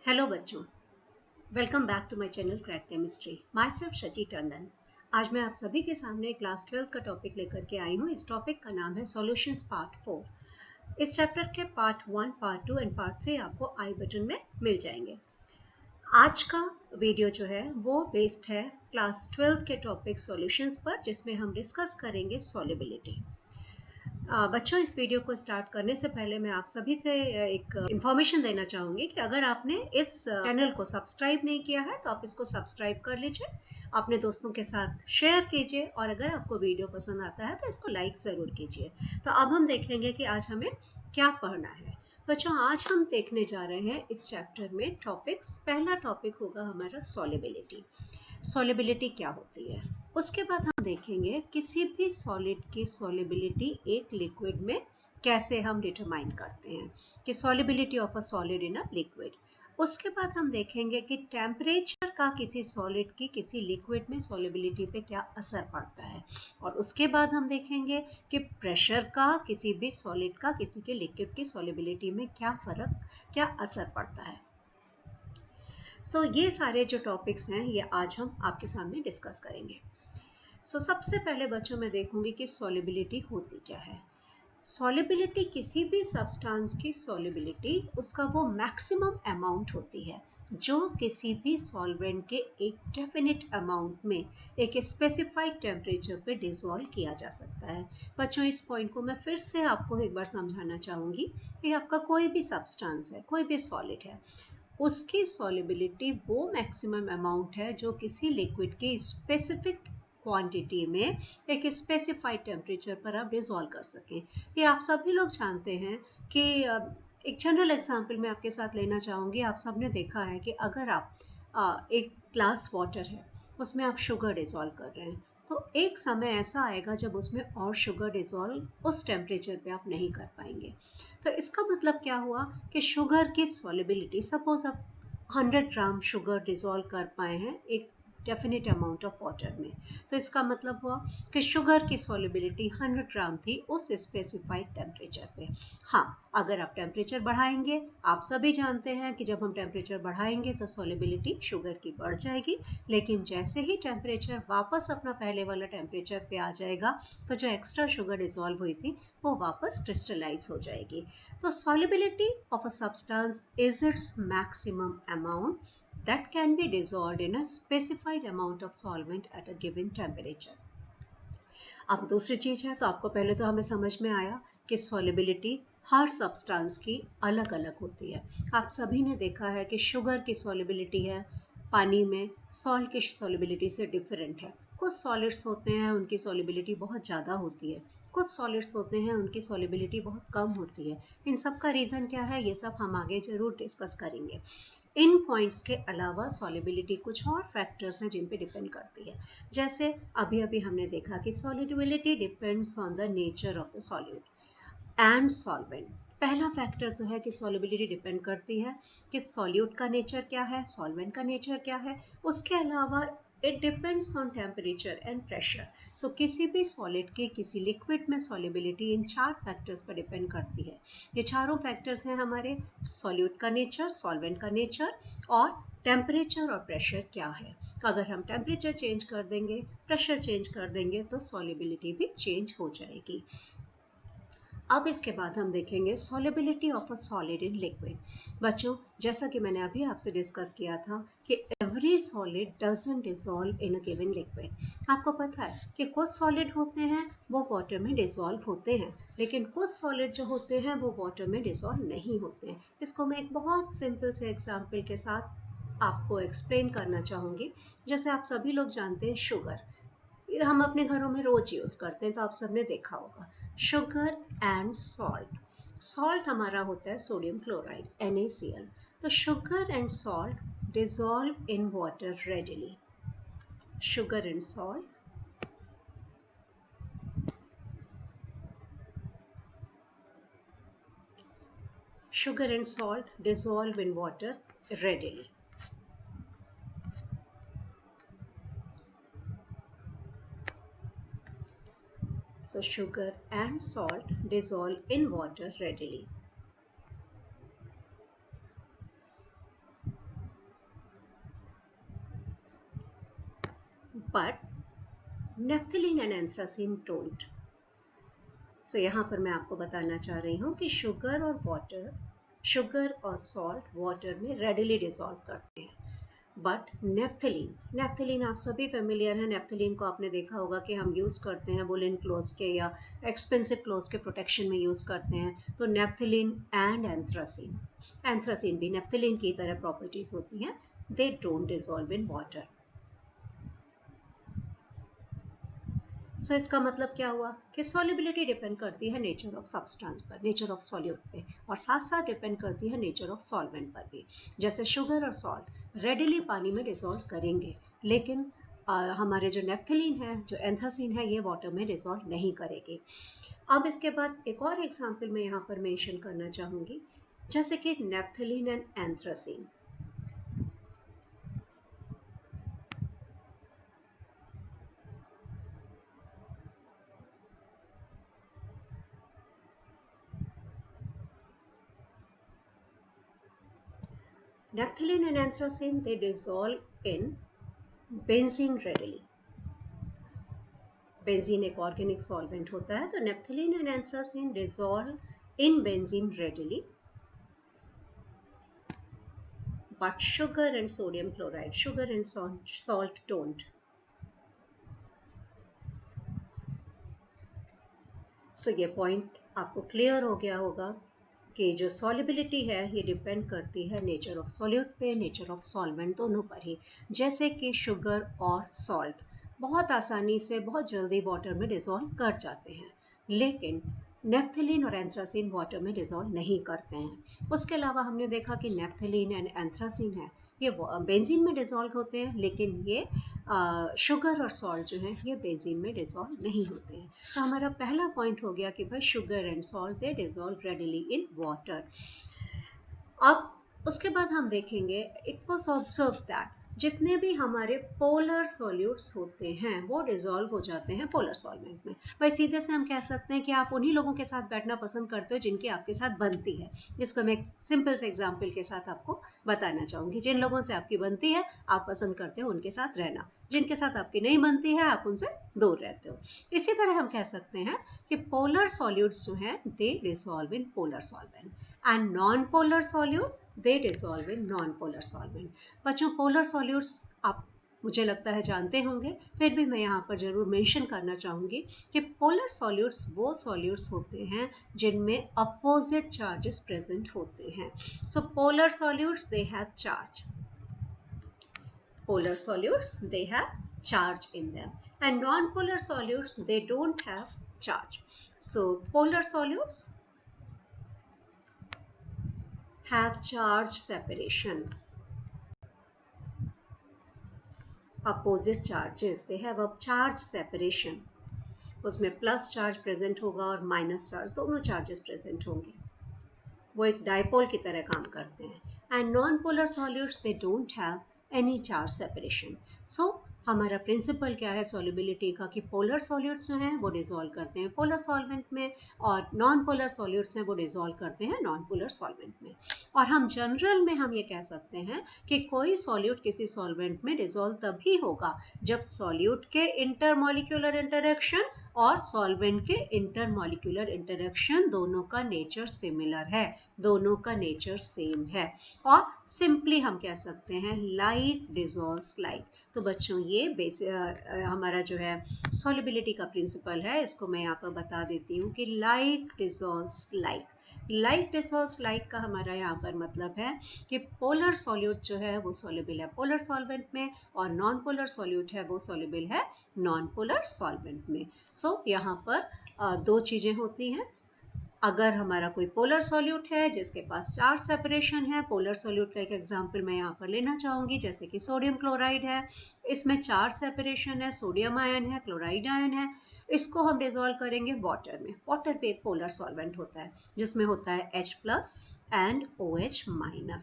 Hello बच्चों, welcome back to my channel crack chemistry. My self Shachi Tandon. आज मैं आप सभी के सामने क्लास 12 का टॉपिक लेकर के आई हूँ। इस टॉपिक का नाम है सॉल्यूशंस पार्ट 4। इस चैप्टर के पार्ट 1, पार्ट 2 एंड पार्ट 3 आपको आई बटन में मिल जाएंगे। आज का वीडियो जो है वो बेस्ड है क्लास 12 के टॉपिक सॉल्यूशंस पर, जिसमें हम डिस्कस करेंगे सॉल्युबिलिटी। बच्चों, इस वीडियो को स्टार्ट करने से पहले मैं आप सभी से एक इन्फॉर्मेशन देना चाहूँगी कि अगर आपने इस चैनल को सब्सक्राइब नहीं किया है तो आप इसको सब्सक्राइब कर लीजिए, अपने दोस्तों के साथ शेयर कीजिए और अगर आपको वीडियो पसंद आता है तो इसको लाइक ज़रूर कीजिए। तो अब हम देखेंगे कि आज हमें क्या पढ़ना है। बच्चों, आज हम देखने जा रहे हैं इस चैप्टर में टॉपिक्स। पहला टॉपिक होगा हमारा सॉल्युबिलिटी। सॉल्युबिलिटी क्या होती है, उसके बाद हम देखेंगे किसी भी सॉलिड की सॉल्युबिलिटी एक लिक्विड में कैसे हम डिटरमाइन करते हैं कि solubility of a solid in a liquid. उसके बाद हम देखेंगे कि टेम्परेचर का किसी सॉलिड की किसी लिक्विड में सॉल्युबिलिटी पे क्या असर पड़ता है, और उसके बाद हम देखेंगे कि प्रेशर का किसी भी सॉलिड का किसी के लिक्विड की सॉल्युबिलिटी में क्या असर पड़ता है। ये सारे जो टॉपिक्स हैं ये आज हम आपके सामने डिस्कस करेंगे। सबसे पहले बच्चों मैं देखूंगी कि सॉल्युबिलिटी होती क्या है। सॉल्युबिलिटी किसी भी सब्सटेंस की सॉल्युबिलिटी उसका वो मैक्सिमम अमाउंट होती है जो किसी भी सॉल्वेंट के एक डेफिनेट अमाउंट में एक स्पेसिफाइड टेम्परेचर पे डिसॉल्व किया जा सकता है। बच्चों, इस पॉइंट को मैं फिर से आपको एक बार समझाना चाहूँगी कि आपका कोई भी सब्सटेंस है, कोई भी सॉलिड है, उसकी सॉल्युबिलिटी वो मैक्सिमम अमाउंट है जो किसी लिक्विड की स्पेसिफिक क्वांटिटी में एक स्पेसिफाइड टेम्परेचर पर आप डिसॉल्व कर सकें। ये आप सभी लोग जानते हैं कि एक जनरल एग्जांपल मैं आपके साथ लेना चाहूँगी। आप सबने देखा है कि अगर आप एक ग्लास वाटर है, उसमें आप शुगर डिसॉल्व कर रहे हैं, तो एक समय ऐसा आएगा जब उसमें और शुगर डिसॉल्व उस टेम्परेचर पे आप नहीं कर पाएंगे। तो इसका मतलब क्या हुआ कि शुगर की सॉल्युबिलिटी, सपोज आप 100 ग्राम शुगर डिसॉल्व कर पाए हैं एक डेफिनेट अमाउंट ऑफ वाटर में, तो इसका मतलब हुआ कि शुगर की सॉल्युबिलिटी 100 ग्राम थी उस स्पेसिफाइड टेम्परेचर पे। हाँ, अगर आप टेम्परेचर बढ़ाएंगे, आप सभी जानते हैं कि जब हम टेम्परेचर बढ़ाएंगे तो सॉल्युबिलिटी शुगर की बढ़ जाएगी, लेकिन जैसे ही टेम्परेचर वापस अपना पहले वाला टेम्परेचर पे आ जाएगा तो जो एक्स्ट्रा शुगर डिसॉल्व हुई थी वो वापस क्रिस्टलाइज हो जाएगी। तो solubility of a substance is its maximum amount that can be dissolved in a specified amount of solvent at a given temperature. अब दूसरी चीज है, तो आपको पहले तो हमें समझ में आया कि solubility हर सब्सटेंस की अलग अलग होती है। आप सभी ने देखा है कि शुगर की solubility है पानी में सॉल्ट की solubility से डिफरेंट है। कुछ सॉलिड्स होते हैं उनकी solubility बहुत ज़्यादा होती है, कुछ सॉलिड्स होते हैं उनकी सॉल्युबिलिटी बहुत कम होती है। इन सब का रीज़न क्या है ये सब हम आगे जरूर डिस्कस करेंगे। इन पॉइंट्स के अलावा सॉल्युबिलिटी कुछ और फैक्टर्स हैं जिन पे डिपेंड करती है। जैसे अभी अभी हमने देखा कि solubility depends on the nature of the solute and solvent. पहला फैक्टर तो है कि सॉल्युबिलिटी डिपेंड करती है कि सॉल्यूट का नेचर क्या है, सॉल्वेंट का नेचर क्या है। उसके अलावा it depends on temperature and pressure. तो किसी भी सॉलिड की किसी लिक्विड में सॉल्युबिलिटी इन 4 फैक्टर्स पर डिपेंड करती है। ये चारों फैक्टर्स हैं हमारे सॉल्यूट का नेचर, सॉल्वेंट का नेचर और टेम्परेचर और प्रेशर क्या है। अगर हम टेम्परेचर चेंज कर देंगे, प्रेशर चेंज कर देंगे तो सॉल्युबिलिटी भी चेंज हो जाएगी। अब इसके बाद हम देखेंगे solubility of a solid in liquid. बच्चों, जैसा कि मैंने अभी आपसे डिस्कस किया था कि every solid doesn't dissolve in a given liquid. आपको पता है कि कुछ सॉलिड होते हैं वो वाटर में डिसॉल्व होते हैं, लेकिन कुछ सॉलिड जो होते हैं वो वाटर में डिसॉल्व नहीं होते हैं। इसको मैं एक बहुत सिंपल से एग्जाम्पल के साथ आपको एक्सप्लेन करना चाहूँगी। जैसे आप सभी लोग जानते हैं शुगर, हम अपने घरों में रोज यूज करते हैं, तो आप सबने देखा होगा शुगर एंड सॉल्ट। सॉल्ट हमारा होता है सोडियम क्लोराइड NaCl। तो sugar and salt dissolve in water readily. Sugar and salt dissolve in water readily. So sugar and salt dissolve in water readily. but naphthalene and anthracene don't. So यहाँ पर मैं आपको बताना चाह रही हूँ कि शुगर और सॉल्ट वाटर में रेडिली डिसॉल्व करते हैं, बट नेफ्थलीन आप सभी फेमिलियर हैं। नेफ्थलीन को आपने देखा होगा कि हम यूज़ करते हैं वुलन क्लोथ्स के या एक्सपेंसिव क्लोथ्स के प्रोटेक्शन में यूज़ करते हैं। तो नेफ्थलीन एंड एंथ्रासीन भी नेफ्थलीन की तरह प्रॉपर्टीज होती हैं, they don't dissolve in water. So इसका मतलब क्या हुआ कि सॉल्युबिलिटी डिपेंड करती है नेचर ऑफ सब्सटेंस पर, नेचर ऑफ सॉल्यूट पे, और साथ साथ डिपेंड करती है नेचर ऑफ सॉल्वेंट पर भी। जैसे शुगर और सॉल्ट रेडिली पानी में डिसॉल्व करेंगे, लेकिन हमारे जो नेफ्थलीन है, जो एंथ्रासीन है, ये वाटर में डिसॉल्व नहीं करेगी। अब इसके बाद एक और एग्जाम्पल मैं यहाँ पर मेंशन करना चाहूँगी, जैसे कि naphthalene and anthracene. Naphthalene and anthracene, they dissolve in benzene readily. Benzene एक ऑर्गेनिक सॉल्वेंट होता है, तो naphthalene and anthracene dissolve in benzene readily, but sugar and sodium chloride, sugar and salt don't. So ये point आपको clear हो गया होगा कि जो सॉल्युबिलिटी है ये डिपेंड करती है नेचर ऑफ सॉल्यूट पे, नेचर ऑफ सॉल्वेंट दोनों पर ही। जैसे कि शुगर और सॉल्ट बहुत आसानी से बहुत जल्दी वाटर में डिसॉल्व कर जाते हैं, लेकिन नेफ्थलीन और एंथ्रासीन वाटर में डिसॉल्व नहीं करते हैं। उसके अलावा हमने देखा कि नेफ्थलीन एंड एंथ्रासीन है ये बेंजीन में डिसॉल्व होते हैं, लेकिन ये शुगर और सॉल्ट जो है ये बेंजीन में डिसॉल्व नहीं होते हैं। तो हमारा पहला पॉइंट हो गया कि भाई sugar and salt they dissolve readily in water. अब उसके बाद हम देखेंगे, इट वाज ऑब्जर्व दैट जितने भी हमारे पोलर सॉल्यूट्स होते हैं वो डिसॉल्व हो जाते हैं पोलर सॉल्वेंट में। भाई सीधे से हम कह सकते हैं कि आप उन्हीं लोगों के साथ बैठना पसंद करते हो जिनकी आपके साथ बनती है। इसको मैं एक सिंपल से एग्जांपल के साथ आपको बताना चाहूँगी। जिन लोगों से आपकी बनती है आप पसंद करते हो उनके साथ रहना, जिनके साथ आपकी नहीं बनती है आप उनसे दूर रहते हो। इसी तरह हम कह सकते हैं कि पोलर सॉल्यूट्स जो हैं they dissolve in polar solvent, and non polar solute they dissolve in non polar solvent. बच्चों पोलर सॉल्यूट्स आप मुझे लगता है जानते होंगे, फिर भी मैं यहाँ पर जरूर मेंशन करना चाहूँगी कि पोलर सॉल्यूट्स वो सॉल्यूट्स होते हैं जिनमें अपोजिट चार्जेस प्रेजेंट होते हैं। So polar solutes they have charge, polar solutes they have charge in them, and non-polar solutes they don't have charge. So polar solutes have charge separation, opposite charges they have a charge separation, उसमें plus charge present होगा और minus charge, दोनों charges present होंगे, वो एक dipole की तरह काम करते हैं। And non polar solutes they don't have any charge separation. So हमारा प्रिंसिपल क्या है सॉल्युबिलिटी का कि पोलर सॉल्यूट्स जो हैं वो डिसॉल्व करते हैं पोलर सॉल्वेंट में, और नॉन पोलर सॉल्यूट्स हैं वो डिसॉल्व करते हैं नॉन पोलर सॉल्वेंट में। और हम जनरल में हम ये कह सकते हैं कि कोई सॉल्यूट किसी सॉल्वेंट में डिसॉल्व तभी होगा जब सॉल्यूट के इंटरमॉलिक्यूलर इंटरेक्शन और सॉल्वेंट के इंटरमॉलिक्यूलर इंटरेक्शन दोनों का नेचर सिमिलर है, दोनों का नेचर सेम है, और सिंपली हम कह सकते हैं लाइक डिसॉल्व्स लाइक। तो बच्चों ये हमारा जो है सॉल्युबिलिटी का प्रिंसिपल है, इसको मैं यहाँ पर बता देती हूँ कि like dissolves like. Like dissolves like का हमारा यहाँ पर मतलब है कि पोलर सॉल्यूट जो है वो सॉल्युबल है पोलर सॉल्वेंट में, और नॉन पोलर सॉल्यूट है वो सॉल्युबल है नॉन पोलर सॉल्वेंट में। सो यहाँ पर दो चीज़ें होती हैं। अगर हमारा कोई पोलर सॉल्यूट है जिसके पास चार्ज सेपरेशन है, पोलर सॉल्यूट का एक एग्जांपल मैं यहाँ पर लेना चाहूँगी, जैसे कि सोडियम क्लोराइड है, इसमें चार्ज सेपरेशन है, सोडियम आयन है, क्लोराइड आयन है, इसको हम डिसॉल्व करेंगे वाटर में। वाटर पे एक पोलर सॉल्वेंट होता है जिसमें होता है H+ and OH-।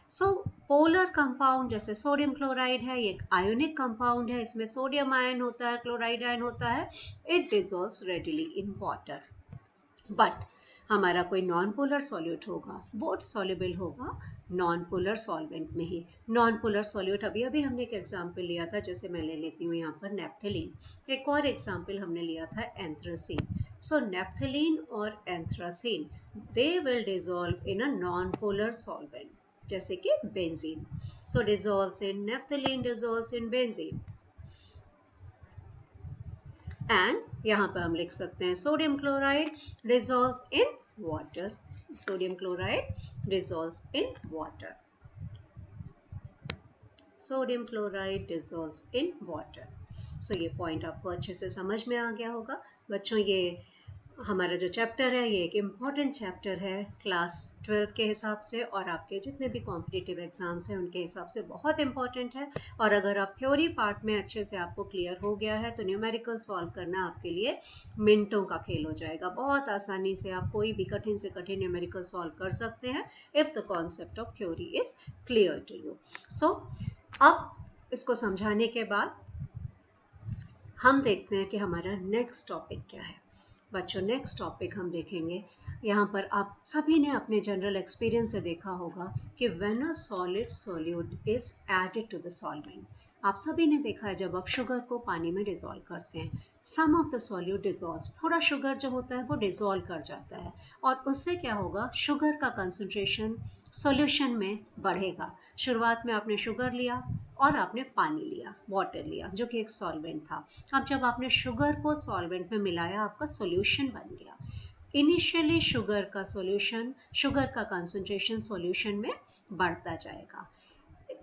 So polar compound जैसे सोडियम क्लोराइड है, ये एक आयोनिक कंपाउंड है, इसमें सोडियम आयन होता है, क्लोराइड आयन होता है, it dissolves readily in water. But हमारा कोई नॉन पोलर सॉल्यूट होगा वो सॉल्युबल होगा नॉन पोलर सॉल्वेंट में ही। नॉन पोलर सॉल्यूट अभी अभी हमने एक एग्जाम्पल लिया था, जैसे मैं ले लेती हूँ यहाँ पर नेप्थलीन। एक और एग्जाम्पल हमने लिया था एंथ्रासीन। सो नेप्थलीन और anthracene they will dissolve in a non polar solvent, जैसे कि benzene. So dissolves in naphthalene, dissolves in benzene. And यहाँ पर हम लिख सकते हैं sodium chloride dissolves in water. Sodium chloride dissolves in water. Sodium chloride dissolves in water. So ये point आपको अच्छे से समझ में आ गया होगा बच्चों। ये हमारा जो चैप्टर है ये एक इम्पॉर्टेंट चैप्टर है क्लास 12 के हिसाब से, और आपके जितने भी कॉम्पिटिटिव एग्जाम्स हैं उनके हिसाब से बहुत इंपॉर्टेंट है। और अगर आप थ्योरी पार्ट में अच्छे से आपको क्लियर हो गया है तो न्यूमेरिकल सॉल्व करना आपके लिए मिनटों का खेल हो जाएगा। बहुत आसानी से आप कोई भी कठिन से कठिन न्यूमेरिकल सॉल्व कर सकते हैं if the concept of theory is clear to you. So अब इसको समझाने के बाद हम देखते हैं कि हमारा नेक्स्ट टॉपिक क्या है। बच्चों नेक्स्ट टॉपिक हम देखेंगे, यहाँ पर आप सभी ने अपने जनरल एक्सपीरियंस से देखा होगा कि when a solid solute is added to the solvent. आप सभी ने देखा है जब आप शुगर को पानी में डिजोल्व करते हैं, सम ऑफ द सॉल्यूट डिजोल्व्स, थोड़ा शुगर जो होता है वो डिजोल्व कर जाता है, और उससे क्या होगा, शुगर का कंसंट्रेशन सॉल्यूशन में बढ़ेगा। शुरुआत में आपने शुगर लिया और आपने पानी लिया, वाटर लिया, जो कि एक सॉल्वेंट था। अब जब आपने शुगर को सॉल्वेंट में मिलाया, आपका सॉल्यूशन बन गया। इनिशियली शुगर का सॉल्यूशन, शुगर का कंसंट्रेशन सॉल्यूशन में बढ़ता जाएगा।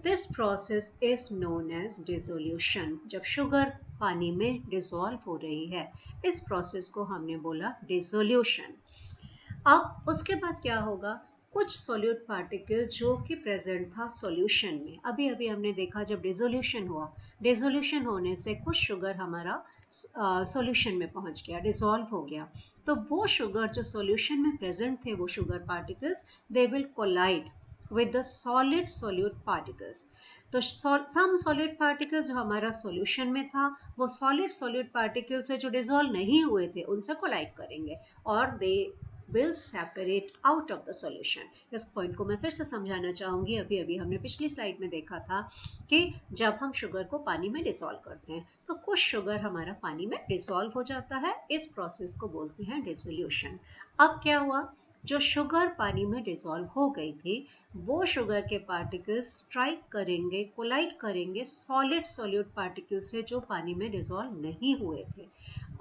This process is known as dissolution. जब शुगर पानी में डिसॉल्व हो रही है, इस प्रोसेस को हमने बोला डिसोल्यूशन। अब उसके बाद क्या होगा, कुछ सॉल्यूट पार्टिकल जो कि प्रेजेंट था सॉल्यूशन में, अभी अभी हमने देखा जब डिसोल्यूशन हुआ, डिसोल्यूशन होने से कुछ शुगर हमारा सॉल्यूशन में पहुंच गया, डिसॉल्व हो गया, तो वो शुगर जो सॉल्यूशन में प्रेजेंट थे, वो sugar particles, they will collide with the solid solute particles। तो सम सॉलिड पार्टिकल जो हमारा सॉल्यूशन में था, वो सॉलिड सॉल्यूट पार्टिकल से जो डिसॉल्व नहीं हुए थे उनसे कोलाइड करेंगे और दे will separate out of the solution। इस पॉइंट को मैं फिर से समझाना चाहूंगी। अभी अभी हमने पिछली स्लाइड में देखा था कि जब हम शुगर को पानी में डिसॉल्व करते हैं तो कुछ शुगर हमारा पानी में डिसॉल्व हो जाता है, इस प्रोसेस को बोलते हैं डिसोल्यूशन। अब क्या हुआ, जो शुगर पानी में डिसॉल्व हो गई थी, वो शुगर के पार्टिकल्स स्ट्राइक करेंगे, कोलाइड करेंगे सॉलिड सॉल्यूट पार्टिकल से जो पानी में डिसॉल्व नहीं हुए थे,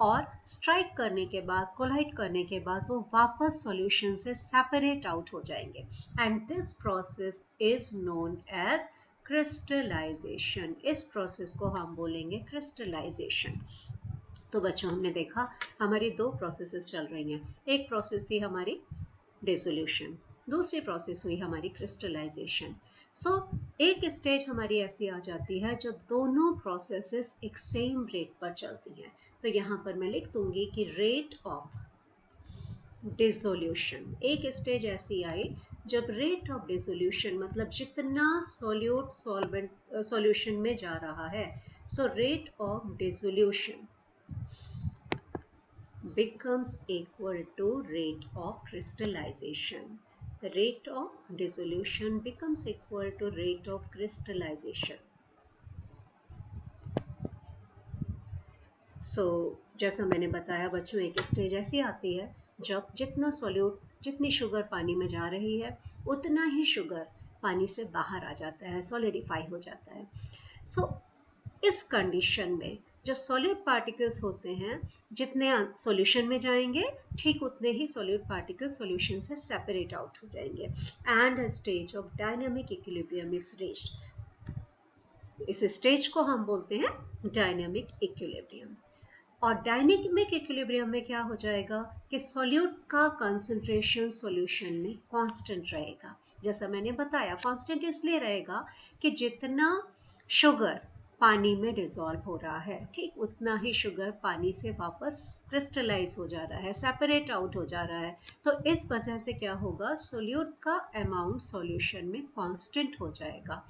और स्ट्राइक करने के बाद, कोलाइड करने के बाद वो वापस सॉल्यूशन से सेपरेट आउट हो जाएंगे, and this process is known as crystallization. इस प्रोसेस को हम बोलेंगे क्रिस्टलाइजेशन। तो बच्चों हमने देखा हमारी दो प्रोसेसेस चल रही हैं। एक प्रोसेस थी हमारी डिसोल्यूशन, दूसरी प्रोसेस हुई हमारी क्रिस्टलाइजेशन। सो एक स्टेज हमारी ऐसी आ जाती है जब दोनों प्रोसेसेस एक सेम रेट पर चलती हैं। तो यहाँ पर मैं लिख दूंगी कि रेट ऑफ डिसोल्यूशन, एक स्टेज ऐसी आई जब रेट ऑफ डिसोल्यूशन मतलब जितना सॉल्यूट सॉल्वेंट सॉल्यूशन में जा रहा है, so rate of dissolution becomes equal to rate of crystallization. The rate of dissolution becomes equal to rate of crystallization. So, जैसा मैंने बताया बच्चों, एक स्टेज ऐसी आती है जब जितना सॉल्यूट, जितनी शुगर पानी में जा रही है, उतना ही शुगर पानी से बाहर आ जाता है, सॉलिडिफाई हो जाता है। सो इस कंडीशन में जो सॉलिड पार्टिकल्स होते हैं, जितने सॉल्यूशन में जाएंगे ठीक उतने ही सॉलिड पार्टिकल सॉल्यूशन से सेपरेट आउट हो जाएंगे, and a stage of dynamic equilibrium is reached. इस स्टेज को हम बोलते हैं डायनामिक इक्विलिब्रियम। और डायनामिक इक्विलिब्रियम में क्या हो जाएगा कि सॉल्यूट का कंसंट्रेशन सॉल्यूशन में कांस्टेंट रहेगा। जैसा मैंने बताया, कांस्टेंट इसलिए रहेगा कि जितना शुगर पानी में डिसॉल्व हो रहा है, ठीक उतना ही शुगर पानी से वापस क्रिस्टलाइज हो जा रहा है, सेपरेट आउट हो जा रहा है। तो इस वजह से क्या होगा, सोल्यूट का अमाउंट सॉल्यूशन में कांस्टेंट हो जाएगा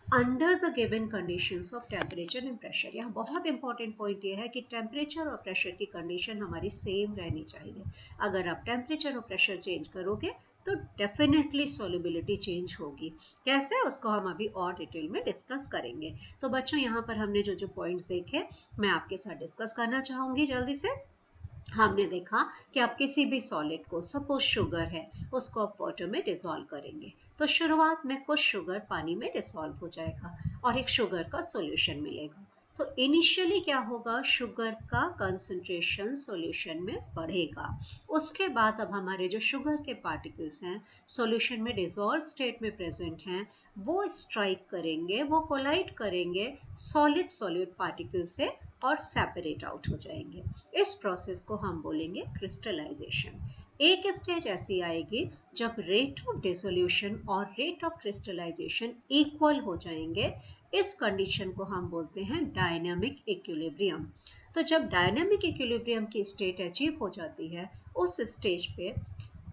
under the given conditions of temperature and pressure. यहाँ बहुत इंपॉर्टेंट पॉइंट ये है कि टेम्परेचर और प्रेशर की कंडीशन हमारी सेम रहनी चाहिए। अगर आप टेम्परेचर और प्रेशर चेंज करोगे तो डेफिनेटली सॉल्युबिलिटी चेंज होगी। कैसे, उसको हम अभी और डिटेल में डिस्कस करेंगे। तो बच्चों यहाँ पर हमने जो जो पॉइंट्स देखे मैं आपके साथ डिस्कस करना चाहूँगी जल्दी से। हमने देखा कि आप किसी भी सॉलिड को, सपोज शुगर है, उसको आप वाटर में डिसॉल्व करेंगे तो शुरुआत में कुछ शुगर पानी में डिसॉल्व हो जाएगा और एक शुगर का सॉल्यूशन मिलेगा। तो इनिशियली क्या होगा, शुगर का कंसंट्रेशन सॉल्यूशन में बढ़ेगा। उसके बाद अब हमारे जो शुगर के पार्टिकल्स हैं सॉल्यूशन में डिसॉल्व स्टेट में प्रेजेंट हैं, वो स्ट्राइक करेंगे, वो कोलाइड करेंगे सॉलिड सॉल्यूट पार्टिकल से और सेपरेट आउट हो जाएंगे। इस प्रोसेस को हम बोलेंगे क्रिस्टलाइजेशन। एक स्टेज ऐसी आएगी जब रेट ऑफ डिसोल्यूशन और रेट ऑफ क्रिस्टलाइजेशन इक्वल हो जाएंगे। इस कंडीशन को हम बोलते हैं डायनामिक इक्विलिब्रियम। तो जब डायनामिक इक्विलिब्रियम की स्टेट अचीव हो जाती है, उस स्टेज पे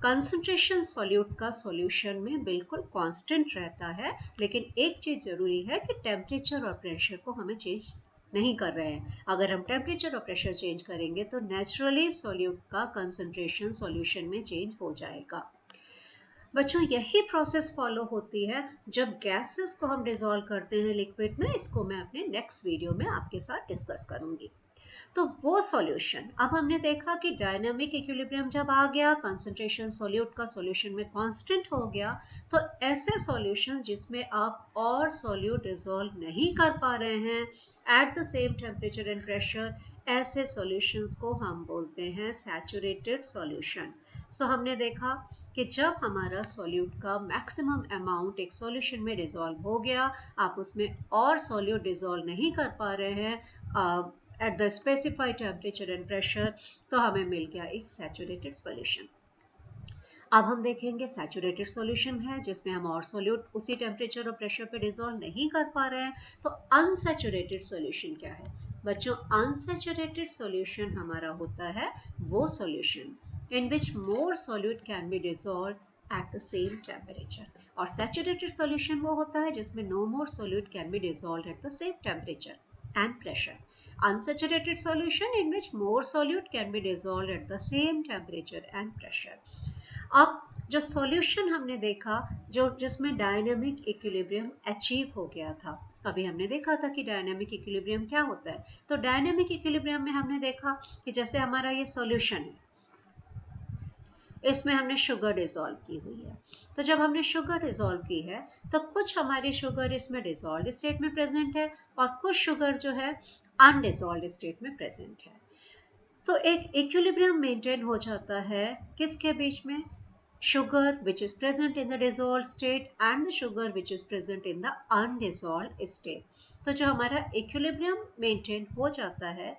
कंसंट्रेशन सॉल्यूट का सॉल्यूशन में बिल्कुल कांस्टेंट रहता है, लेकिन एक चीज जरूरी है कि टेम्परेचर और प्रेशर को हमें चेंज नहीं कर रहे हैं। अगर हम टेम्परेचर और प्रेशर चेंज करेंगे तो नेचुरली सॉल्यूट का कंसंट्रेशन सॉल्यूशन में चेंज हो जाएगा। बच्चों यही प्रोसेस फॉलो होती है जब गैसेस को हम डिसॉल्व करते हैं लिक्विड में। इसको मैं अपने नेक्स्ट वीडियो में आपके साथ डिस्कस करूंगी। तो वो सॉल्यूशन, अब हमने देखा कि डायनामिक इक्विलिब्रियम जब आ गया, कंसंट्रेशन सॉल्यूट का सॉल्यूशन में कांस्टेंट हो गया, तो ऐसे सॉल्यूशन जिसमें आप और सॉल्यूट डिसॉल्व नहीं कर पा रहे हैं at the same temperature and pressure, ऐसे सॉल्यूशंस को हम बोलते हैं सैचुरेटेड सॉल्यूशन। सो हमने देखा कि जब हमारा सॉल्यूट का मैक्सिमम अमाउंट एक सॉल्यूशन में डिसॉल्व हो गया, आप उसमें और सॉल्यूट डिसॉल्व नहीं कर पा रहे हैं at the specified temperature and pressure, तो हमें मिल गया एक सैचुरेटेड सॉल्यूशन। अब हम देखेंगे सैचुरेटेड सॉल्यूशन है जिसमें हम और सॉल्यूट उसी टेम्परेचर और प्रेशर पे डिसॉल्व नहीं कर पा रहे हैं। तो अनसैचुरेटेड सॉल्यूशन क्या है बच्चों? अनसैचुरेटेड सॉल्यूशन हमारा होता है वो solution in which more solute can be dissolved at the same temperature, और saturated solution वो होता है जिसमें no more solute can be dissolved at the same temperature and pressure. Unsaturated solution in which more solute can be dissolved at the same temperature and pressure. अब जो solution हमने देखा जो जिसमें डायनामिक इक्विलिब्रियम अचीव हो गया था, अभी हमने देखा था कि डायनामिक इक्विलिब्रियम क्या होता है। तो डायनामिक इक्विलिब्रियम में हमने देखा कि जैसे हमारा ये सॉल्यूशन है, इसमें हमने शुगर डिसॉल्व की हुई है। तो जब हमने शुगर डिसॉल्व की है तो कुछ हमारी शुगर इसमें डिसॉल्व स्टेट में प्रेजेंट है और कुछ शुगर जो है अनडिसॉल्व स्टेट में प्रेजेंट है। तो एक इक्विलिब्रियम मेंटेन हो जाता है किसके बीच में? sugar which is present in the dissolved state and the sugar which is present in the undissolved state. तो जो हमारा इक्विलिब्रियम मेंटेन हो जाता है,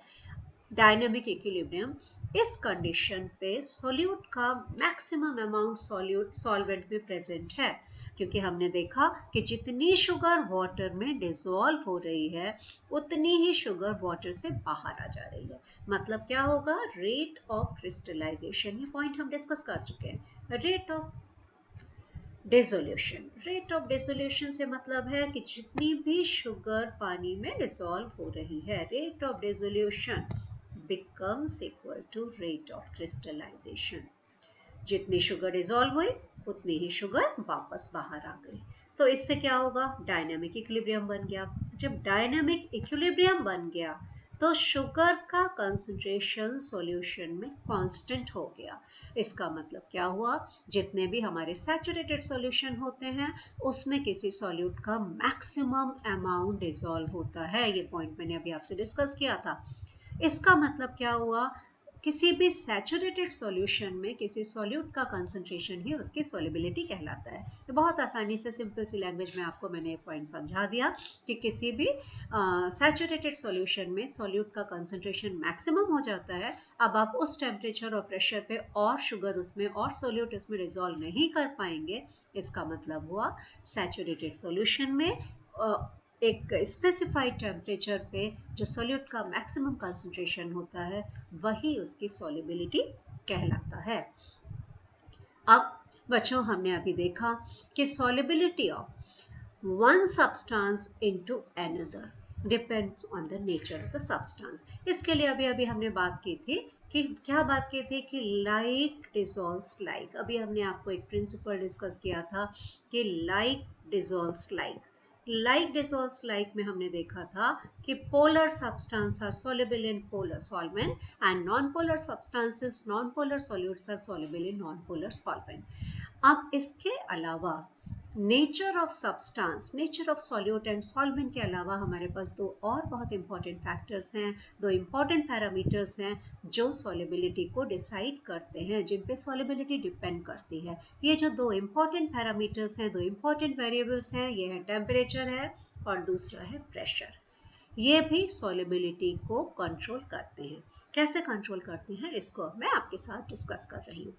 डायनामिक इक्विलिब्रियम, इस कंडीशन पे सॉल्यूट का मैक्सिमम अमाउंट सॉल्वेंट में प्रेजेंट है, क्योंकि हमने देखा कि जितनी शुगर वाटर में डिसॉल्व हो रही है उतनी ही शुगर वाटर से बाहर आ जा रही है। मतलब क्या होगा? Rate of crystallization. ये पॉइंट हम डिस्कस कर चुके हैं। Rate of dissolution, rate of dissolution से मतलब है कि जितनी भी शुगर पानी में डिसॉल्व हो रही है, rate of dissolution becomes equal to rate of crystallization. जितनी शुगर डिसॉल्व हुई उतनी ही शुगर वापस बाहर आ गई। तो इससे क्या होगा? डायनामिक इक्विलिब्रियम बन गया। जब डायनामिक इक्विलिब्रियम बन गया तो शुगर का कंसंट्रेशन सॉल्यूशन में कांस्टेंट हो गया। इसका मतलब क्या हुआ? जितने भी हमारे सैचुरेटेड सॉल्यूशन होते हैं उसमें किसी सॉल्यूट का मैक्सिमम अमाउंट डिसॉल्व होता है। ये पॉइंट मैंने अभी आपसे डिस्कस किया था। इसका मतलब क्या हुआ? किसी भी सैचुरेटेड सॉल्यूशन में किसी सॉल्यूट का कंसंट्रेशन ही उसकी सॉल्युबिलिटी कहलाता है। ये बहुत आसानी से सिंपल सी लैंग्वेज में आपको मैंने ये पॉइंट समझा दिया कि किसी भी सैचुरेटेड सॉल्यूशन में सॉल्यूट का कंसंट्रेशन मैक्सिमम हो जाता है। अब आप उस टेम्परेचर और प्रेशर पे और शुगर उसमें और सॉल्यूट उसमें डिसॉल्व नहीं कर पाएंगे। इसका मतलब हुआ सैचुरेटेड सॉल्यूशन में एक स्पेसिफाइड टेम्परेचर पे जो सॉल्यूट का मैक्सिमम कंसंट्रेशन होता है वही उसकी सॉल्युबिलिटी कहलाता है। अब बच्चों हमने अभी देखा कि solubility of one substance into another depends on the nature of the substance. इसके लिए अभी हमने बात की थी कि क्या बात की थी कि लाइक डिसॉल्व्स लाइक। अभी हमने आपको एक प्रिंसिपल डिस्कस किया था कि like dissolves like. Like dissolves like में हमने देखा था कि polar substance are soluble in polar solvent and non-polar substances, non-polar solutes are soluble in non-polar solvent। अब इसके अलावा nature of substance, nature of solute and solvent के अलावा हमारे पास दो और बहुत इंपॉर्टेंट फैक्टर्स हैं, दो इंपॉर्टेंट पैरामीटर्स हैं जो सॉल्युबिलिटी को डिसाइड करते हैं, जिन पे सॉल्युबिलिटी डिपेंड करती है। ये जो दो इंपॉर्टेंट पैरामीटर्स हैं, दो इंपॉर्टेंट वेरिएबल्स हैं, ये है टेम्परेचर है और दूसरा है प्रेशर। ये भी सॉल्युबिलिटी को कंट्रोल करते हैं। कैसे कंट्रोल करते हैं इसको मैं आपके साथ डिस्कस कर रही हूँ।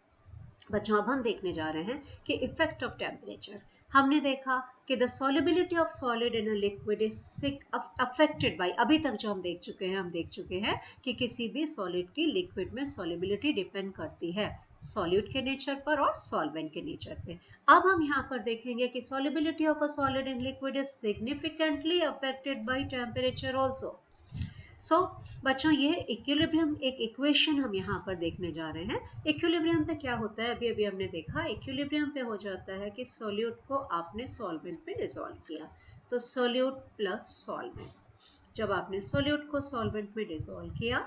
बच्चों अब हम देखने जा रहे हैं कि इफेक्ट ऑफ टेम्परेचर। हमने देखा कि the solubility of solid in a liquid is affected by, अभी तक जो हम देख चुके हैं कि किसी भी सॉलिड की लिक्विड में सॉल्युबिलिटी डिपेंड करती है सॉल्यूट के नेचर पर और सॉल्वेंट के नेचर पे। अब हम यहाँ पर देखेंगे कि solubility of a solid in liquid is significantly affected by temperature also. So बच्चों ये इक्विलिब्रियम एक इक्वेशन हम यहाँ पर देखने जा रहे हैं। इक्विलिब्रियम पे क्या होता है, अभी अभी हमने देखा इक्विलिब्रियम पे हो जाता है कि सोल्यूट को आपने सॉल्वेंट में डिसॉल्व किया, तो सोल्यूट प्लस सॉल्वेंट। जब आपने सोल्यूट को सॉल्वेंट में डिसॉल्व किया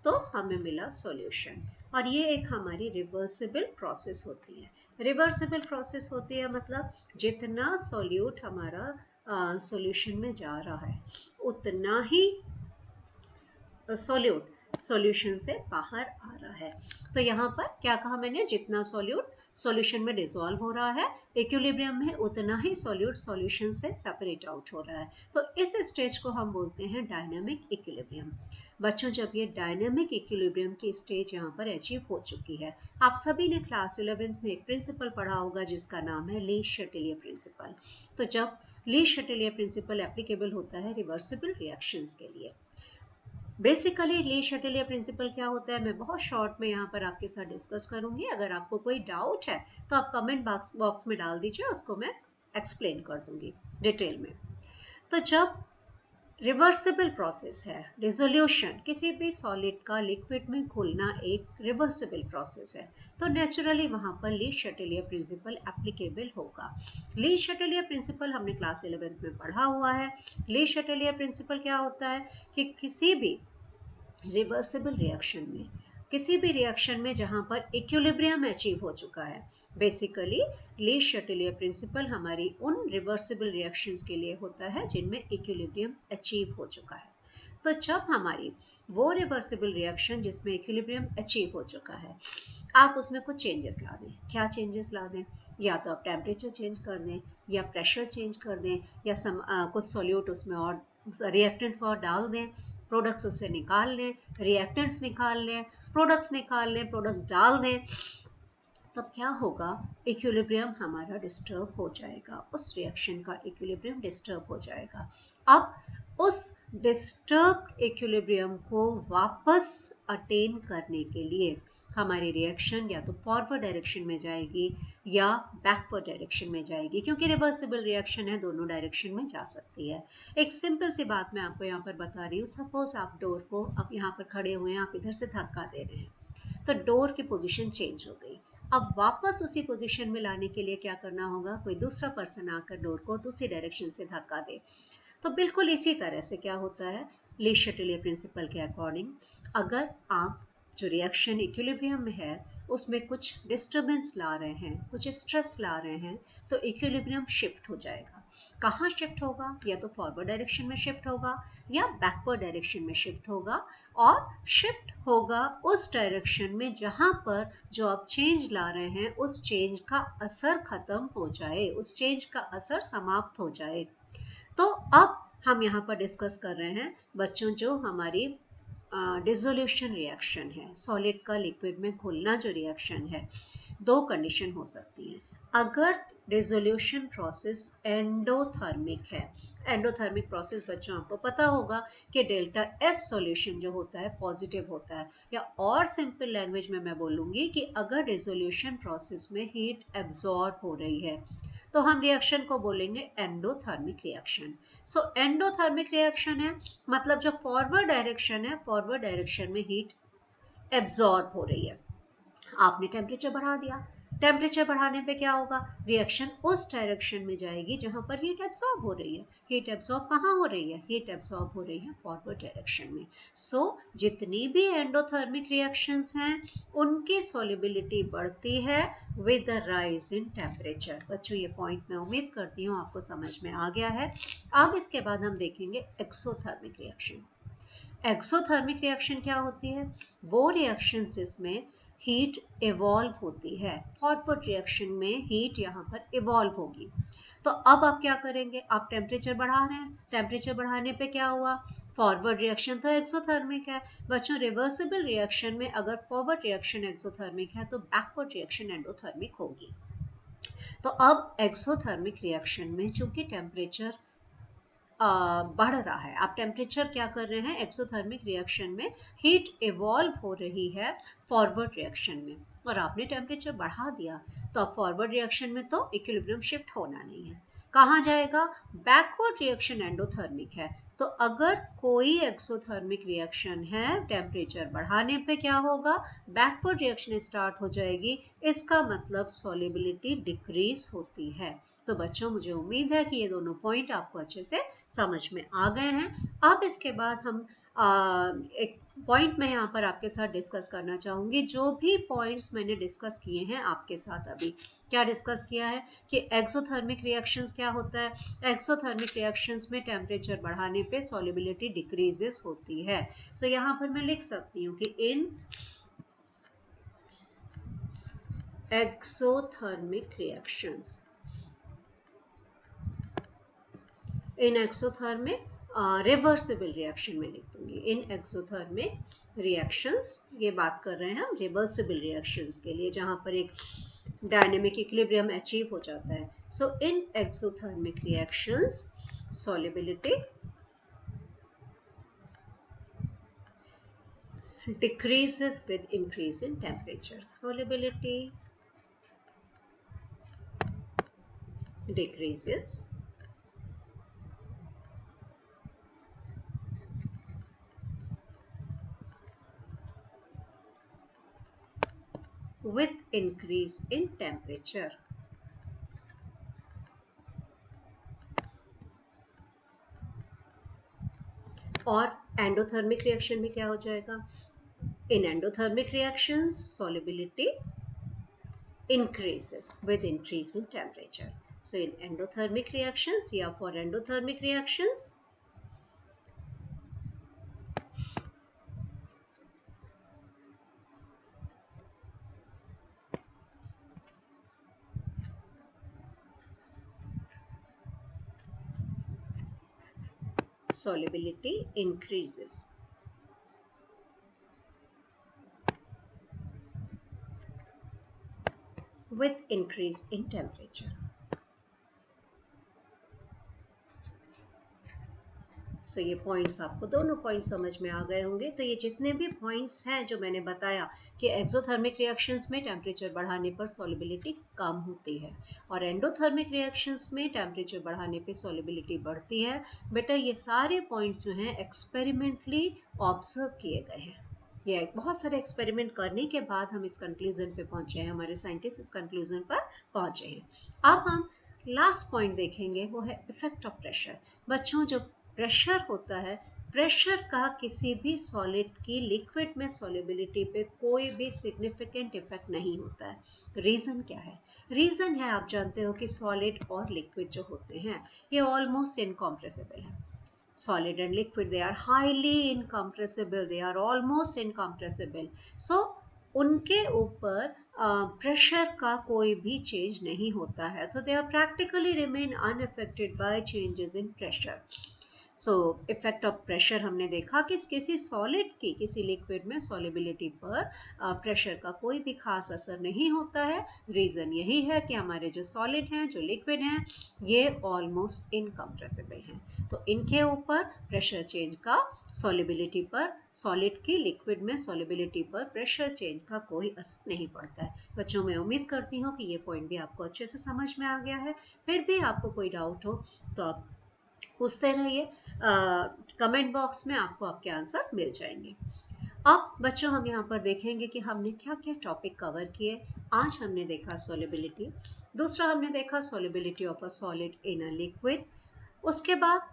तो हमें मिला सॉल्यूशन, और ये एक हमारी रिवर्सिबल प्रोसेस होती है। रिवर्सिबल प्रोसेस होती है मतलब जितना सोल्यूट हमारा सॉल्यूशन में जा रहा है उतना ही सोल्यूट सॉल्यूशन से बाहर आ रहा है। तो यहाँ पर क्या कहा मैंने, जितना सोल्यूट सॉल्यूशन में डिसॉल्व हो रहा है इक्विलिब्रियम में उतना ही सोल्यूट सॉल्यूशन से सेपरेट आउट हो रहा है। तो इस स्टेज को हम बोलते हैं डायनामिक इक्विलिब्रियम। बच्चों जब ये डायनामिक इक्विलिब्रियम की स्टेज यहाँ पर अचीव हो चुकी है, आप सभी ने क्लास 11th में एक प्रिंसिपल पढ़ा होगा जिसका नाम है ली-शटेलियर प्रिंसिपल। तो जब ली-शटेलियर प्रिंसिपल एप्लीकेबल होता है रिवर्सिबल रिएक्शंस के लिए। बेसिकली ली-शटेलियर प्रिंसिपल क्या होता है मैं बहुत शॉर्ट में यहाँ पर आपके साथ डिस्कस करूंगी। अगर आपको कोई डाउट है तो आप कमेंट बॉक्स में डाल दीजिए, उसको मैं एक्सप्लेन कर दूंगी डिटेल में। तो जब रिवर्सिबल प्रोसेस है डिसोल्यूशन, किसी भी सॉलिड का लिक्विड में घुलना एक रिवर्सिबल प्रोसेस है, तो नेचुरली वहां पर ली-शटेलियर प्रिंसिपल एप्लीकेबल होगा। ली-शटेलियर प्रिंसिपल हमने क्लास 11th में पढ़ा हुआ है। ली-शटेलियर प्रिंसिपल क्या होता है कि किसी भी रिवर्सिबल रिएक्शन में, किसी भी रिएक्शन में जहां पर इक्विलिब्रियम अचीव हो चुका है, बेसिकली ली-शटेलियर प्रिंसिपल हमारी उन रिवर्सिबल रिएक्शंस के लिए होता है जिनमें इक्विलिब्रियम अचीव हो चुका है। तो जब हमारी वो रिवर्सिबल रिएक्शन जिसमें इक्विलिब्रियम अचीव हो चुका है, आप उसमें कुछ चेंजेस ला दें। क्या चेंजेस ला दें, या तो आप टेम्परेचर चेंज कर दें या प्रेशर चेंज कर दें या कुछ सॉल्यूट उसमें और रिएक्टेंट्स और डाल दें, प्रोडक्ट्स उससे निकाल लें, रिएक्टेंट्स निकाल लें, प्रोडक्ट्स डाल दें, तब क्या होगा इक्विलिब्रियम हमारा डिस्टर्ब हो जाएगा, उस रिएक्शन का इक्विलिब्रियम डिस्टर्ब हो जाएगा। अब उस डिस्टर्ब इक्विलिब्रियम को वापस अटेन करने के लिए हमारी रिएक्शन या तो फॉरवर्ड डायरेक्शन में जाएगी या बैकवर्ड डायरेक्शन में जाएगी, क्योंकि रिवर्सिबल रिएक्शन है, दोनों डायरेक्शन में जा सकती है। एक सिंपल सी बात मैं आपको यहाँ पर बता रही हूँ। सपोज आप डोर को, आप यहाँ पर खड़े हुए हैं, आप इधर से धक्का दे रहे हैं, तो डोर की पोजीशन चेंज हो गई। अब वापस उसी पोजीशन में लाने के लिए क्या करना होगा, कोई दूसरा पर्सन आकर डोर को दूसरी डायरेक्शन से धक्का दे। तो बिल्कुल इसी तरह से क्या होता है, ली-शटेलियर प्रिंसिपल के अकॉर्डिंग अगर आप जो रिएक्शन इक्विलिब्रियम में है उसमें कुछ डिस्टर्बेंस ला रहे हैं, कुछ स्ट्रेस ला रहे हैं, तो इक्विलिब्रियम शिफ्ट हो जाएगा। कहाँ शिफ्ट होगा, या तो फॉरवर्ड डायरेक्शन में शिफ्ट होगा या बैकवर्ड डायरेक्शन में शिफ्ट होगा, और शिफ्ट होगा उस डायरेक्शन में जहां पर जो आप चेंज ला रहे हैं उस चेंज का असर खत्म हो जाए, उस चेंज का असर समाप्त हो जाए। तो अब हम यहाँ पर डिस्कस कर रहे हैं बच्चों जो हमारी डिसोल्यूशन रिएक्शन है, सॉलिड का लिक्विड में घुलना जो रिएक्शन है, दो कंडीशन हो सकती हैं। अगर डिसोल्यूशन प्रोसेस एंडोथर्मिक है, एंडोथर्मिक प्रोसेस बच्चों आपको पता होगा कि डेल्टा एस सॉल्यूशन जो होता है पॉजिटिव होता है, या और सिंपल लैंग्वेज में मैं बोलूँगी कि अगर डिसोल्यूशन प्रोसेस में हीट एब्जॉर्ब हो रही है तो हम रिएक्शन को बोलेंगे एंडोथर्मिक रिएक्शन। सो एंडोथर्मिक रिएक्शन है मतलब जो फॉरवर्ड डायरेक्शन है, फॉरवर्ड डायरेक्शन में हीट एब्जॉर्ब हो रही है। आपने टेम्परेचर बढ़ा दिया, टेम्परेचर बढ़ाने पे क्या होगा, रिएक्शन उस डायरेक्शन में जाएगी जहां पर हीट एब्सॉर्ब हो रही है। हीट एब्सॉर्ब कहाँ हो रही है, हीट एब्सॉर्ब हो रही है फॉरवर्ड डायरेक्शन में। सो जितनी भी एंडोथर्मिक रिएक्शंस हैं उनकी सॉल्युबिलिटी बढ़ती है with the rise in temperature. बच्चों ये पॉइंट मैं उम्मीद करती हूँ आपको समझ में आ गया है। अब इसके बाद हम देखेंगे एक्सोथर्मिक रिएक्शन। एक्सोथर्मिक रिएक्शन क्या होती है, वो रिएक्शन जिसमें हीट इवॉल्व होती है। फॉरवर्ड रिएक्शन में हीट यहाँ पर इवॉल्व होगी। तो अब आप क्या करेंगे, आप टेम्परेचर बढ़ा रहे हैं, टेम्परेचर बढ़ाने पे क्या हुआ, फॉरवर्ड रिएक्शन तो एक्सोथर्मिक है। बच्चों रिवर्सिबल रिएक्शन में अगर फॉरवर्ड रिएक्शन एक्सोथर्मिक है तो बैकवर्ड रिएक्शन एंडोथर्मिक होगी। तो अब एक्सोथर्मिक रिएक्शन में चूंकि टेम्परेचर बढ़ रहा है, आप टेम्परेचर क्या कर रहे हैं, एक्सोथर्मिक रिएक्शन में हीट इवॉल्व हो रही है फॉरवर्ड रिएक्शन में, और आपने टेम्परेचर बढ़ा दिया तो अब फॉरवर्ड रिएक्शन में तो इक्विलिब्रियम शिफ्ट होना नहीं है, कहाँ जाएगा, बैकवर्ड रिएक्शन एंडोथर्मिक है। तो अगर कोई एक्सोथर्मिक रिएक्शन है टेम्परेचर बढ़ाने पे क्या होगा, बैकवर्ड रिएक्शन स्टार्ट हो जाएगी, इसका मतलब सॉल्युबिलिटी डिक्रीज होती है। तो बच्चों मुझे उम्मीद है कि ये दोनों पॉइंट आपको अच्छे से समझ में आ गए हैं। अब इसके बाद हम एक पॉइंट मैं यहाँ पर आपके साथ डिस्कस करना चाहूँगी। जो भी पॉइंट्स मैंने डिस्कस किए हैं आपके साथ अभी, क्या डिस्कस किया है कि एक्सोथर्मिक रिएक्शंस क्या होता है, एक्सोथर्मिक रिएक्शंस में टेम्परेचर बढ़ाने पे सॉल्युबिलिटी डिक्रीजेस होती है। सो यहाँ पर मैं लिख सकती हूँ कि इन एक्सोथर्मिक रिएक्शंस, इन एक्सोथर्मिक रिवर्सिबल रिएक्शन में लिख दूंगी, इन एक्सोथर्मिक रिएक्शंस, ये बात कर रहे हैं हम रिवर्सिबल रिएक्शंस के लिए जहां पर एक डायनेमिक इक्विलिब्रियम अचीव हो जाता है। So in exothermic reactions solubility decreases with increase in temperature. Solubility decreases with increase in temperature. और एंडोथर्मिक रिएक्शन में क्या हो जाएगा, in endothermic reactions solubility increases with increase in temperature. So in endothermic reactions या for endothermic reactions solubility increases with increase in temperature. So ये points आपको दोनों point समझ में आ गए होंगे। तो ये जितने भी पॉइंट्स हैं जो मैंने बताया कि एक्सोथर्मिक रिएक्शंस में टेम्परेचर बढ़ाने पर सॉल्युबिलिटी कम होती है और एंडोथर्मिक रिएक्शंस में टेम्परेचर बढ़ाने पे सॉल्युबिलिटी बढ़ती है। बेटा ये सारे पॉइंट्स जो हैं एक्सपेरिमेंटली ऑब्जर्व किए गए हैं। ये बहुत सारे एक्सपेरिमेंट करने के बाद हम इस कंक्लूजन पे पहुंचे हैं, हमारे साइंटिस्ट इस कंक्लूजन पर पहुंचे हैं। अब हम लास्ट पॉइंट देखेंगे, वो है इफेक्ट ऑफ प्रेशर। बच्चों जो प्रेशर होता है, प्रेशर का किसी भी सॉलिड की लिक्विड में सॉल्युबिलिटी पे कोई भी सिग्निफिकेंट इफेक्ट नहीं होता है। रीजन क्या है, रीजन है आप जानते हो कि सॉलिड और लिक्विड जो होते हैं ये ऑलमोस्ट इनकम्प्रेसिबल है। solid and liquid, they are highly incompressible, they are almost incompressible. So उनके ऊपर प्रेशर का कोई भी चेंज नहीं होता है, so they are practically remain unaffected by changes in pressure. So effect of pressure हमने देखा कि किसी सॉलिड की किसी लिक्विड में सॉल्युबिलिटी पर प्रेशर का कोई भी खास असर नहीं होता है। रीज़न यही है कि हमारे जो सॉलिड हैं, जो लिक्विड हैं, ये ऑलमोस्ट इनकम्प्रेसिबल हैं। तो इनके ऊपर प्रेशर चेंज का सॉल्युबिलिटी पर, सॉलिड की लिक्विड में सॉल्युबिलिटी पर प्रेशर चेंज का कोई असर नहीं पड़ता है। बच्चों मैं उम्मीद करती हूँ कि ये पॉइंट भी आपको अच्छे से समझ में आ गया है। फिर भी आपको कोई डाउट हो तो आप पूछते रहिए, कमेंट बॉक्स में आपको आपके आंसर मिल जाएंगे। अब बच्चों हम यहाँ पर देखेंगे कि हमने क्या क्या टॉपिक कवर किए। आज हमने देखा सॉल्युबिलिटी, दूसरा हमने देखा solubility of a solid in a liquid, उसके बाद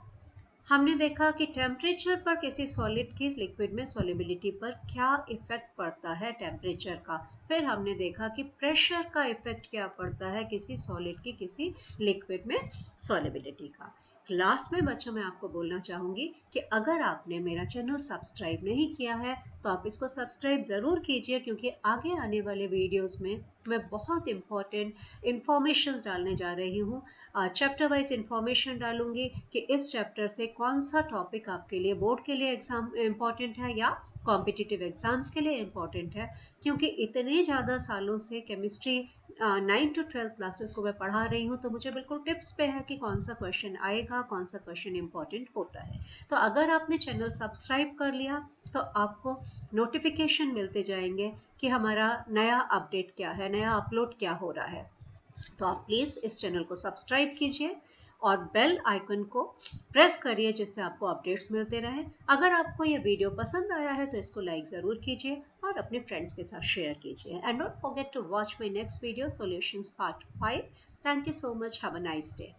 हमने देखा कि टेम्परेचर पर किसी सॉलिड की लिक्विड में सॉल्युबिलिटी पर क्या इफेक्ट पड़ता है टेम्परेचर का। फिर हमने देखा कि प्रेशर का इफेक्ट क्या पड़ता है किसी सॉलिड की किसी लिक्विड में सॉल्युबिलिटी का। लास्ट में बच्चों मैं आपको बोलना चाहूँगी कि अगर आपने मेरा चैनल सब्सक्राइब नहीं किया है तो आप इसको सब्सक्राइब ज़रूर कीजिए, क्योंकि आगे आने वाले वीडियोस में मैं बहुत इम्पॉर्टेंट इंफॉर्मेशन डालने जा रही हूँ। चैप्टर वाइज इंफॉर्मेशन डालूंगी कि इस चैप्टर से कौन सा टॉपिक आपके लिए बोर्ड के लिए एग्जाम इम्पॉर्टेंट है या कॉम्पिटिटिव एग्जाम्स के लिए इम्पॉर्टेंट है। क्योंकि इतने ज़्यादा सालों से केमिस्ट्री 9 to 12 क्लासेस को मैं पढ़ा रही हूँ, तो मुझे बिल्कुल टिप्स पे है कि कौन सा क्वेश्चन आएगा, कौन सा क्वेश्चन इम्पॉर्टेंट होता है। तो अगर आपने चैनल सब्सक्राइब कर लिया तो आपको नोटिफिकेशन मिलते जाएंगे कि हमारा नया अपडेट क्या है, नया अपलोड क्या हो रहा है। तो आप प्लीज़ इस चैनल को सब्सक्राइब कीजिए और बेल आइकन को प्रेस करिए जिससे आपको अपडेट्स मिलते रहें। अगर आपको ये वीडियो पसंद आया है तो इसको लाइक ज़रूर कीजिए और अपने फ्रेंड्स के साथ शेयर कीजिए। And don't forget to watch my next video, solutions part 5। Thank you so much, have a nice day.